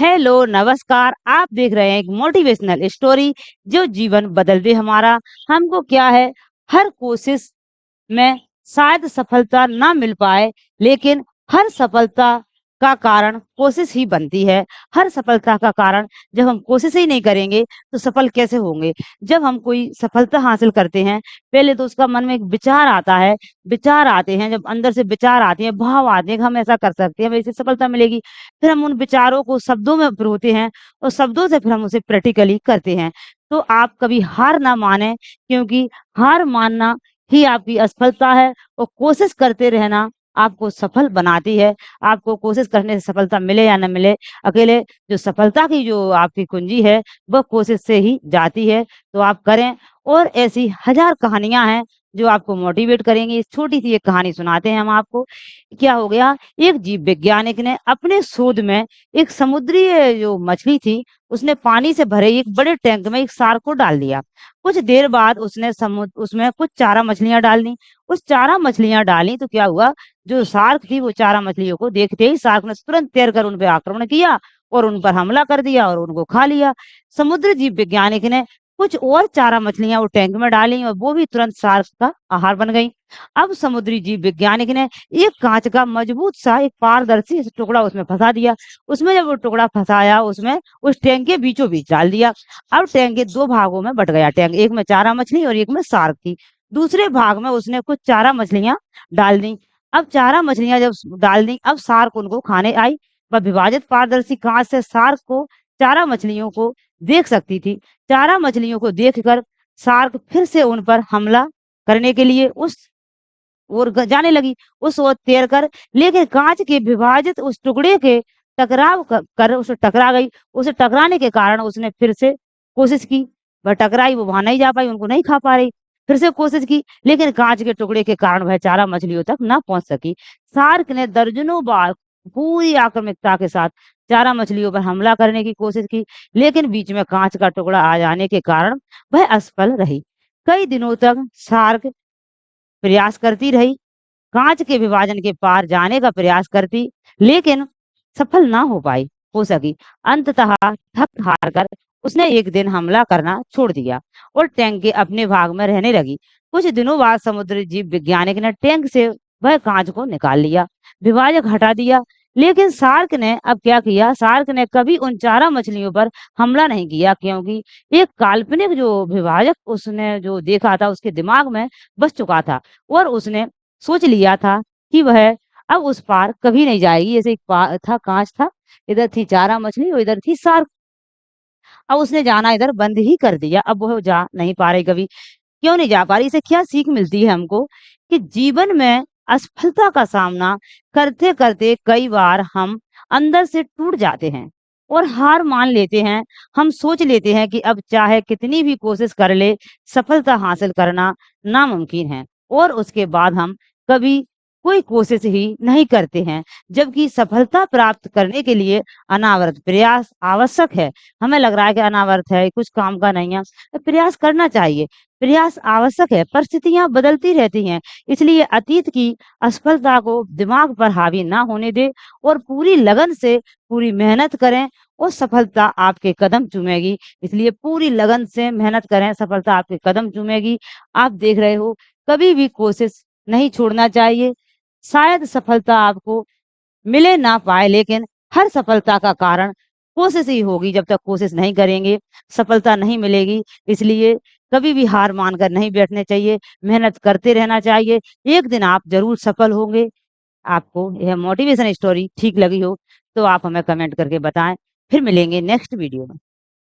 Hello, नमस्कार। आप देख रहे हैं एक मोटिवेशनल स्टोरी जो जीवन बदल दे हमारा। हमको क्या है, हर कोशिश में शायद सफलता ना मिल पाए, लेकिन हर सफलता का कारण कोशिश ही बनती है। हर सफलता का कारण जब हम कोशिश ही नहीं करेंगे, तो सफल कैसे होंगे? जब हम कोई सफलता हासिल करते हैं, पहले तो उसका मन में एक विचार आता है, विचार आते हैं, जब अंदर से विचार आते हैं, भाव आते हैं कि हम ऐसा कर सकते हैं, हमें इससे सफलता मिलेगी। फिर हम उन विचारों को शब्दों में पिरोते हैं और शब्दों से फिर हम उसे प्रैक्टिकली करते हैं। तो आप कभी हार ना मानें, क्योंकि हार मानना ही आपकी असफलता है और कोशिश करते रहना आपको सफल बनाती है। आपको कोशिश करने से सफलता मिले या ना मिले, अकेले जो सफलता की जो आपकी कुंजी है, वह कोशिश से ही जाती है। तो आप करें, और ऐसी हज़ार कहानियाँ हैं जो आपको मोटिवेट करेंगी। इस छोटी-सी एक कहानी सुनाते हैं हम आपको। क्या हो गया, एक जीव वैज्ञानिक ने अपने शोध में एक समुद्री जो मछली थी, उसने पानी से भरे एक बड़े टैंक में एक शार्क को डाल दिया। कुछ देर बाद उसने उसमें कुछ चारा मछलियाँ डाल दी। उस चारा मछलियाँ डाली तो क्या हुआ, जो शार्क थी वो चारा मछलियों को देखते ही शार्क ने तुरंत तैरकर उन पे आक्रमण किया और उन पर हमला कर दिया और उनको खा लिया। समुद्र जीव वैज्ञानिक ने कुछ और चारा मछलियाँ वो टैंक में डाली और वो भी तुरंत शार्क का आहार बन गई। अब समुद्री जीव वैज्ञानिक ने एक काँच का मजबूत सा एक पारदर्शी टुकड़ा उसमें फँसा दिया। उसमें जब वो टुकड़ा फँसाया, उसमें उस टैंक के बीचों-बीच डाल दिया। अब टैंक के 2 भागों में बँट गया टैंक, एक में चारा मछली और एक में शार्क थी। दूसरे भाग में उसने कुछ चारा मछलियाँ डाल दी। अब चारा मछलियाँ जब डाल दी, अब शार्क उनको खाने आई। वह विभाजित पारदर्शी काँच से शार्क को चारा मछलियों को देख सकती थी। चारा मछलियों को देखकर शार्क फिर से उन पर हमला करने के लिए उस ओर जाने लगी, उस ओर तैरकर, लेकिन काँच के विभाजित उस टुकड़े के टकराव कर उसे टकरा गई। उसे टकराने के कारण उसने फिर से कोशिश की, वह टकराई, वो वहाँ नहीं जा पाई, उनको नहीं खा पा रही। फिर से कोशिश की, लेकिन काँच के टुकड़े के कारण वह चारा मछलियों तक ना पहुँच सकी। शार्क ने दर्जनों बार पूरी आक्रामकता के साथ चारा मछलियों पर हमला करने की कोशिश की, लेकिन बीच में काँच का टुकड़ा आ जाने के कारण वह असफल रही। कई दिनों तक शार्क प्रयास करती रही, काँच के विभाजन के पार जाने का प्रयास करती, लेकिन सफल ना हो सकी। अंततः थक हार कर उसने एक दिन हमला करना छोड़ दिया और टैंक के अपने भाग में रहने लगी। कुछ दिनों बाद समुद्री जीव वैज्ञानिक ने टैंक से वह काँच को निकाल लिया, विभाजक हटा दिया, लेकिन शार्क ने अब क्या किया, शार्क ने कभी उन चारा मछलियों पर हमला नहीं किया, क्योंकि एक काल्पनिक जो विभाजक उसने जो देखा था उसके दिमाग में बस चुका था और उसने सोच लिया था कि वह अब उस पार कभी नहीं जाएगी। जैसे एक था, काँच था, इधर थी चारा मछली और इधर थी शार्क। अब उसने जाना इधर बंद ही कर दिया, अब वो जा नहीं पा रही कभी। क्यों नहीं जा पा रही? इससे क्या सीख मिलती है हमको, कि जीवन में असफलता का सामना करते-करते कई बार हम अंदर से टूट जाते हैं और हार मान लेते हैं। हम सोच लेते हैं कि अब चाहे कितनी भी कोशिश कर ले, सफलता हासिल करना नामुमकिन है, और उसके बाद हम कभी कोई कोशिश ही नहीं करते हैं। जबकि सफलता प्राप्त करने के लिए अनावरत प्रयास आवश्यक है। हमें लग रहा है कि अनावरत है, कुछ काम का नहीं है, तो प्रयास करना चाहिए। प्रयास आवश्यक है, परिस्थितियां बदलती रहती हैं, इसलिए अतीत की असफलता को दिमाग पर हावी ना होने दे और पूरी लगन से पूरी मेहनत करें और सफलता आपके कदम चूमेगी। इसलिए पूरी लगन से मेहनत करें, सफलता आपके कदम चूमेगी। आप देख रहे हो, कभी भी कोशिश नहीं छोड़ना चाहिए। शायद सफलता आपको मिले ना पाए, लेकिन हर सफलता का कारण कोशिश ही होगी। जब तक कोशिश नहीं करेंगे, सफलता नहीं मिलेगी। इसलिए कभी भी हार मानकर नहीं बैठने चाहिए, मेहनत करते रहना चाहिए। एक दिन आप ज़रूर सफल होंगे। आपको यह मोटिवेशन स्टोरी ठीक लगी हो, तो आप हमें कमेंट करके बताएँ। फिर मिलेंगे नेक्स्ट वीडियो में।